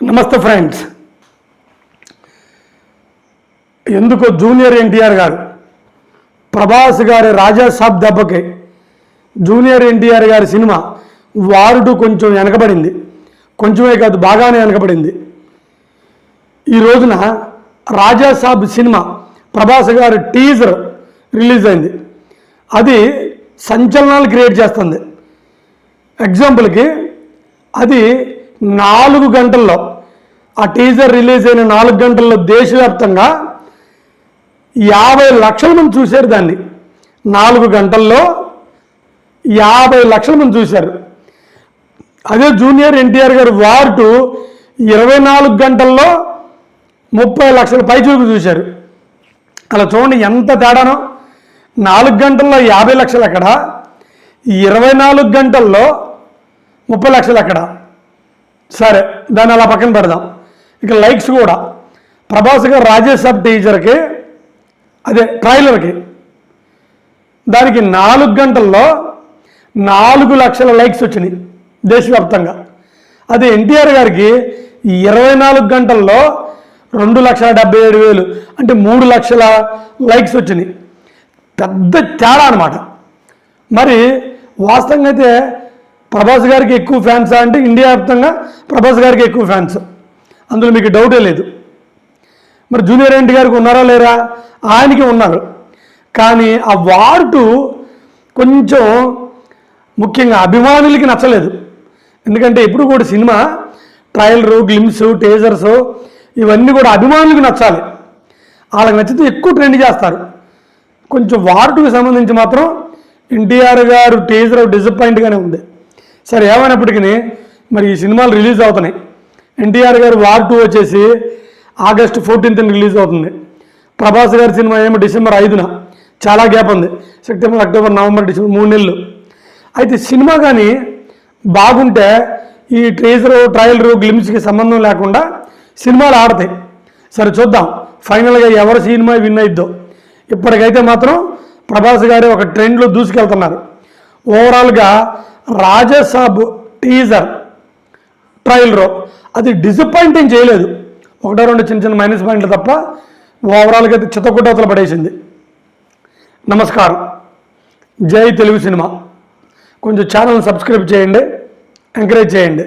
నమస్తే ఫ్రెండ్స్. ఎందుకో జూనియర్ ఎన్టీఆర్ గారు ప్రభాస్ గారి రాజాసాబ్ దెబ్బకి జూనియర్ ఎన్టీఆర్ గారి సినిమా వారుడు కొంచెం వెనకబడింది. కొంచెమే కాదు, బాగానే వెనకబడింది. ఈ రోజున రాజాసాబ్ సినిమా ప్రభాస్ గారి టీజర్ రిలీజ్ అయింది. అది సంచలనాలు క్రియేట్ చేస్తుంది. ఎగ్జాంపుల్కి అది 4 గంటల్లో, ఆ టీజర్ రిలీజ్ అయిన 4 గంటల్లో దేశవ్యాప్తంగా 50 లక్షల మంది చూశారు దాన్ని. 4 గంటల్లో 50 లక్షల మంది చూశారు. అదే జూనియర్ ఎన్టీఆర్ గారు వార్టు 24 గంటల్లో 30 లక్షల పైచూపు చూశారు. అలా చూడండి ఎంత తేడానో. 4 గంటల్లో 50 లక్షలు ఎక్కడ, 24 గంటల్లో 30 లక్షలు ఎక్కడ. సరే, దాన్ని అలా పక్కన పెడదాం. ఇక లైక్స్ కూడా ప్రభాస్ గారు రాజాసాబ్ టీజర్కి, అదే ట్రైలర్కి, దానికి 4 గంటల్లో 4 లక్షల లైక్స్ వచ్చినాయి దేశవ్యాప్తంగా. అదే ఎన్టీఆర్ గారికి 24 గంటల్లో 2,77,000, అంటే 3 లక్షల లైక్స్ వచ్చినాయి. పెద్ద తేడా అనమాట. మరి వాస్తవంగా అయితే ప్రభాస్ గారికి ఎక్కువ ఫ్యాన్స్ అంటే ఇండియా వ్యాప్తంగా ప్రభాస్ గారికి ఎక్కువ ఫ్యాన్స్, అందులో మీకు డౌటే లేదు. మరి జూనియర్ ఎన్టీ గారికి ఉన్నారా లేరా? ఆయనకి ఉన్నారు. కానీ ఆ వార్టు కొంచెం ముఖ్యంగా అభిమానులకి నచ్చలేదు. ఎందుకంటే ఇప్పుడు కూడా సినిమా ట్రైలరు, గ్లిమ్స్, టీజర్స్ ఇవన్నీ కూడా అభిమానులకు నచ్చాలి. వాళ్ళకి నచ్చితే ఎక్కువ ట్రెండ్ చేస్తారు. కొంచెం వార్టుకు సంబంధించి మాత్రం ఎన్టీఆర్ గారు టీజర్ డిసప్పాయింట్గానే ఉంది. సరే, ఏమైనప్పటికీ మరి ఈ సినిమాలు రిలీజ్ అవుతున్నాయి. ఎన్టీఆర్ గారు వార్ 2 వచ్చేసి ఆగస్టు 14th రిలీజ్ అవుతుంది. ప్రభాస్ గారి సినిమా ఏమో December 5న. చాలా గ్యాప్ ఉంది. సెప్టెంబర్, అక్టోబర్, నవంబర్, డిసెంబర్ 3 నెలలు. అయితే సినిమా కానీ బాగుంటే ఈ టీజరు, ట్రైలరు, గ్లిమ్స్కి సంబంధం లేకుండా సినిమాలు ఆడతాయి. సరే, చూద్దాం ఫైనల్గా ఎవరి సినిమా విన్ అయిద్దో. ఇప్పటికైతే మాత్రం ప్రభాస్ గారు ఒక ట్రెండ్లో దూసుకెళ్తున్నారు. ఓవరాల్గా రాజాసాబ్ టీజర్, ట్రైలరు అది డిసప్పాయింటింగ్ చేయలేదు. 1-2 చిన్న చిన్న మైనస్ పాయింట్లు తప్ప ఓవరాల్గా అయితే చిత్తకుట్టవతలు పడేసింది. నమస్కారం. జై తెలుగు సినిమా. కొంచెం ఛానల్ని సబ్స్క్రైబ్ చేయండి, ఎంకరేజ్ చేయండి.